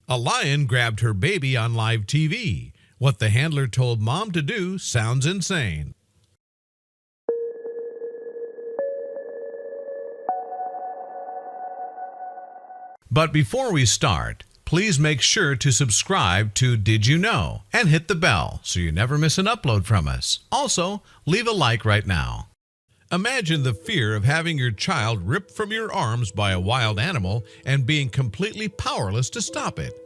A lion grabbed her baby on live TV. What the handler told mom to do sounds insane. But before we start, please make sure to subscribe to Did You Know and hit the bell so you never miss an upload from us. Also, leave a like right now. Imagine the fear of having your child ripped from your arms by a wild animal and being completely powerless to stop it.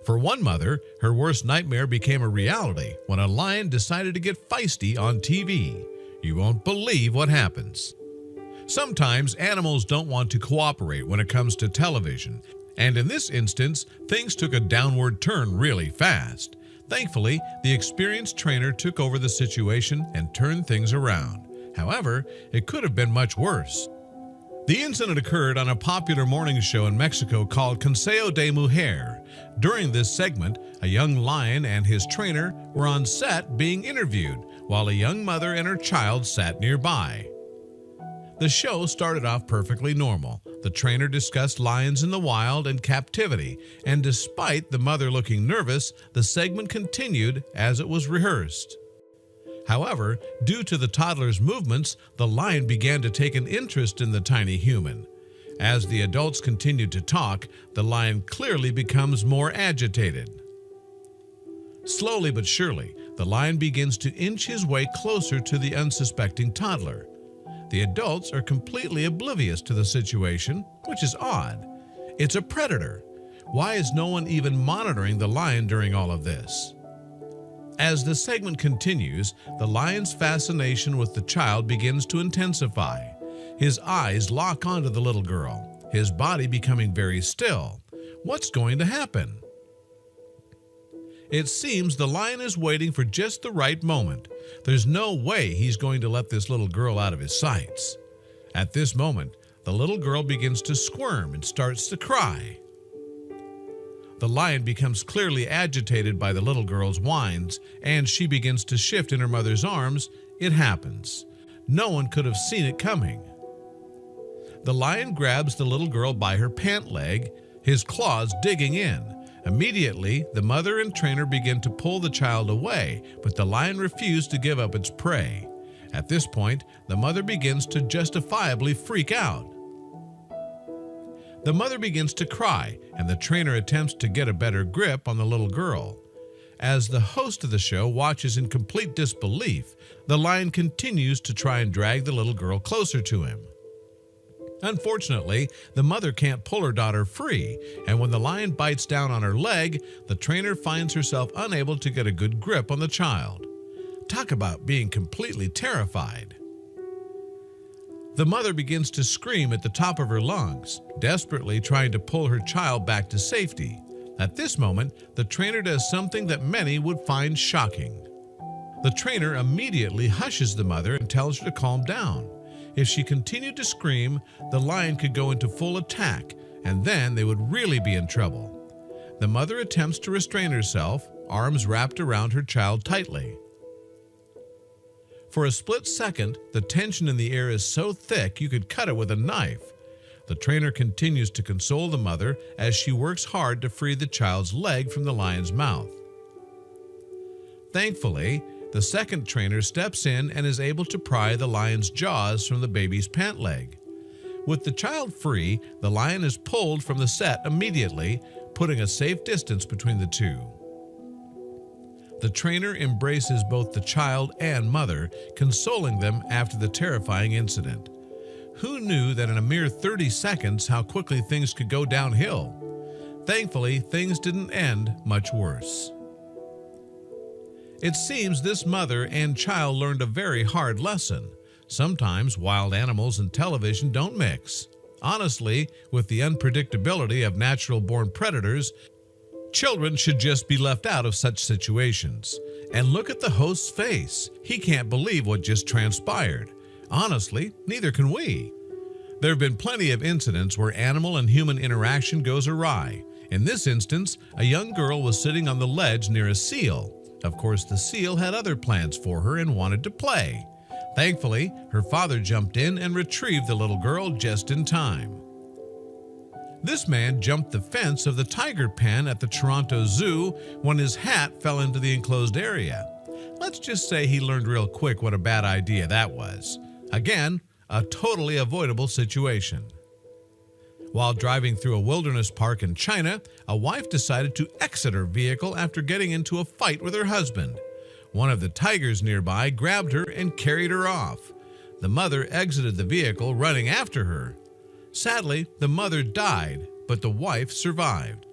For one mother, her worst nightmare became a reality when a lion decided to get feisty on TV. You won't believe what happens. Sometimes animals don't want to cooperate when it comes to television, and in this instance, things took a downward turn really fast. Thankfully, the experienced trainer took over the situation and turned things around. However, it could have been much worse. The incident occurred on a popular morning show in Mexico called Consejo de Mujer. During this segment, a young lion and his trainer were on set being interviewed, while a young mother and her child sat nearby. The show started off perfectly normal. The trainer discussed lions in the wild and captivity, and despite the mother looking nervous, the segment continued as it was rehearsed. However, due to the toddler's movements, the lion began to take an interest in the tiny human. As the adults continued to talk, the lion clearly becomes more agitated. Slowly but surely, the lion begins to inch his way closer to the unsuspecting toddler. The adults are completely oblivious to the situation, which is odd. It's a predator. Why is no one even monitoring the lion during all of this? As the segment continues, the lion's fascination with the child begins to intensify. His eyes lock onto the little girl, his body becoming very still. What's going to happen? It seems the lion is waiting for just the right moment. There's no way he's going to let this little girl out of his sights. At this moment, the little girl begins to squirm and starts to cry. The lion becomes clearly agitated by the little girl's whines, and she begins to shift in her mother's arms. It happens. No one could have seen it coming. The lion grabs the little girl by her pant leg, his claws digging in. Immediately, the mother and trainer begin to pull the child away, but the lion refused to give up its prey. At this point, the mother begins to justifiably freak out. The mother begins to cry, and the trainer attempts to get a better grip on the little girl. As the host of the show watches in complete disbelief, the lion continues to try and drag the little girl closer to him. Unfortunately, the mother can't pull her daughter free, and when the lion bites down on her leg, the trainer finds herself unable to get a good grip on the child. Talk about being completely terrified. The mother begins to scream at the top of her lungs, desperately trying to pull her child back to safety. At this moment, the trainer does something that many would find shocking. The trainer immediately hushes the mother and tells her to calm down. If she continued to scream, the lion could go into full attack, and then they would really be in trouble. The mother attempts to restrain herself, arms wrapped around her child tightly. For a split second, the tension in the air is so thick you could cut it with a knife. The trainer continues to console the mother as she works hard to free the child's leg from the lion's mouth. Thankfully, the second trainer steps in and is able to pry the lion's jaws from the baby's pant leg. With the child free, the lion is pulled from the set immediately, putting a safe distance between the two. The trainer embraces both the child and mother, consoling them after the terrifying incident. Who knew that in a mere 30 seconds how quickly things could go downhill? Thankfully, things didn't end much worse. It seems this mother and child learned a very hard lesson. Sometimes wild animals and television don't mix. Honestly, with the unpredictability of natural-born predators, children should just be left out of such situations. And look at the host's face. He can't believe what just transpired. Honestly, neither can we. There have been plenty of incidents where animal and human interaction goes awry. In this instance, a young girl was sitting on the ledge near a seal. Of course, the seal had other plans for her and wanted to play. Thankfully, her father jumped in and retrieved the little girl just in time. This man jumped the fence of the tiger pen at the Toronto Zoo when his hat fell into the enclosed area. Let's just say he learned real quick what a bad idea that was. Again, a totally avoidable situation. While driving through a wilderness park in China, a wife decided to exit her vehicle after getting into a fight with her husband. One of the tigers nearby grabbed her and carried her off. The mother exited the vehicle, running after her. Sadly, the mother died, but the wife survived.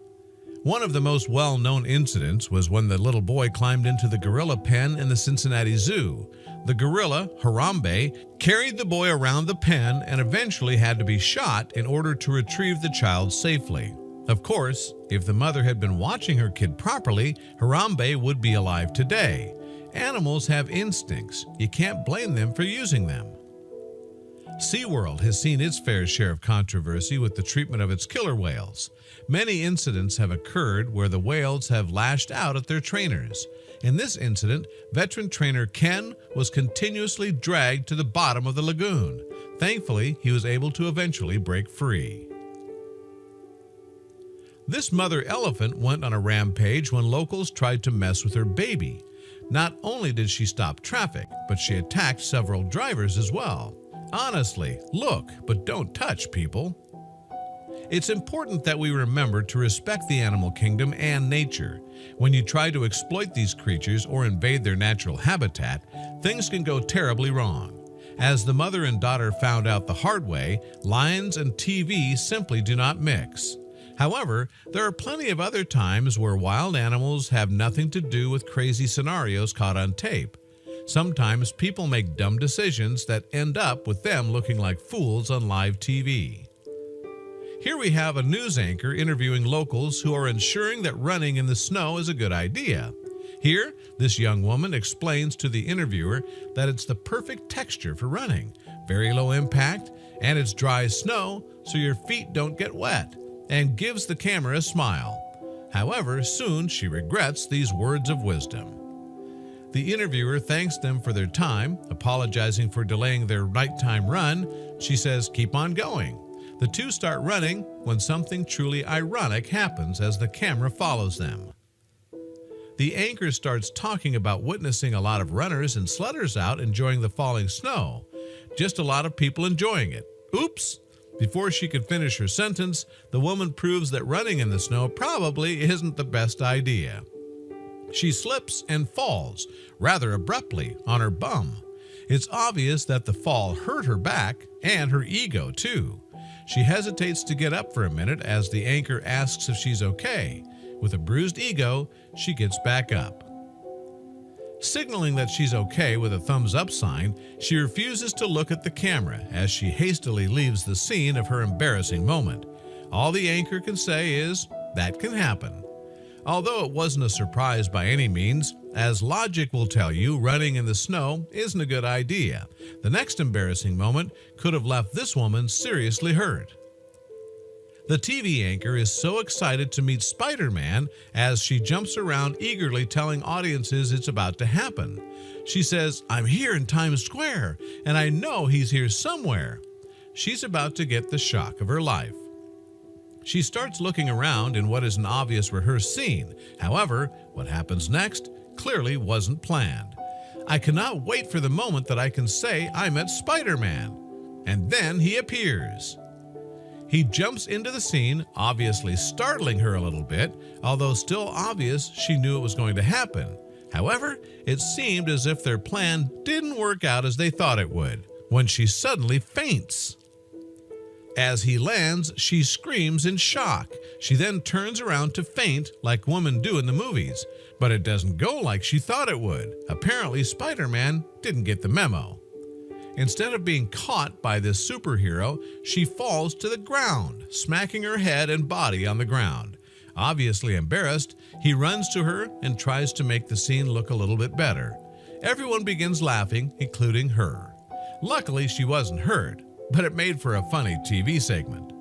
One of the most well-known incidents was when the little boy climbed into the gorilla pen in the Cincinnati Zoo. The gorilla, Harambe, carried the boy around the pen and eventually had to be shot in order to retrieve the child safely. Of course, if the mother had been watching her kid properly, Harambe would be alive today. Animals have instincts. You can't blame them for using them. SeaWorld has seen its fair share of controversy with the treatment of its killer whales. Many incidents have occurred where the whales have lashed out at their trainers. In this incident, veteran trainer Ken was continuously dragged to the bottom of the lagoon. Thankfully, he was able to eventually break free. This mother elephant went on a rampage when locals tried to mess with her baby. Not only did she stop traffic, but she attacked several drivers as well. Honestly, look, but don't touch, people. It's important that we remember to respect the animal kingdom and nature. When you try to exploit these creatures or invade their natural habitat, things can go terribly wrong. As the mother and daughter found out the hard way, lions and TV simply do not mix. However, there are plenty of other times where wild animals have nothing to do with crazy scenarios caught on tape. Sometimes people make dumb decisions that end up with them looking like fools on live TV. Here we have a news anchor interviewing locals who are ensuring that running in the snow is a good idea. Here, this young woman explains to the interviewer that it's the perfect texture for running, very low impact, and it's dry snow so your feet don't get wet, and gives the camera a smile. However, soon she regrets these words of wisdom. The interviewer thanks them for their time, apologizing for delaying their nighttime run. She says, "Keep on going." The two start running when something truly ironic happens as the camera follows them. The anchor starts talking about witnessing a lot of runners and sledders out enjoying the falling snow. Just a lot of people enjoying it. Oops! Before she could finish her sentence, the woman proves that running in the snow probably isn't the best idea. She slips and falls, rather abruptly, on her bum. It's obvious that the fall hurt her back and her ego too. She hesitates to get up for a minute as the anchor asks if she's okay. With a bruised ego, she gets back up. Signaling that she's okay with a thumbs up sign, she refuses to look at the camera as she hastily leaves the scene of her embarrassing moment. All the anchor can say is, "That can happen." Although it wasn't a surprise by any means, as logic will tell you running in the snow isn't a good idea. The next embarrassing moment could have left this woman seriously hurt. The TV anchor is so excited to meet Spider-Man as she jumps around eagerly telling audiences it's about to happen. She says, "I'm here in Times Square, and I know he's here somewhere." She's about to get the shock of her life. She starts looking around in what is an obvious rehearsed scene. However, what happens next clearly wasn't planned. "I cannot wait for the moment that I can say I met Spider-Man." And then he appears. He jumps into the scene, obviously startling her a little bit, although still obvious she knew it was going to happen. However, it seemed as if their plan didn't work out as they thought it would, when she suddenly faints. As he lands, she screams in shock. She then turns around to faint like women do in the movies, but it doesn't go like she thought it would. Apparently, Spider-Man didn't get the memo. Instead of being caught by this superhero, she falls to the ground, smacking her head and body on the ground. Obviously embarrassed, he runs to her and tries to make the scene look a little bit better. Everyone begins laughing, including her. Luckily, she wasn't hurt, but it made for a funny TV segment.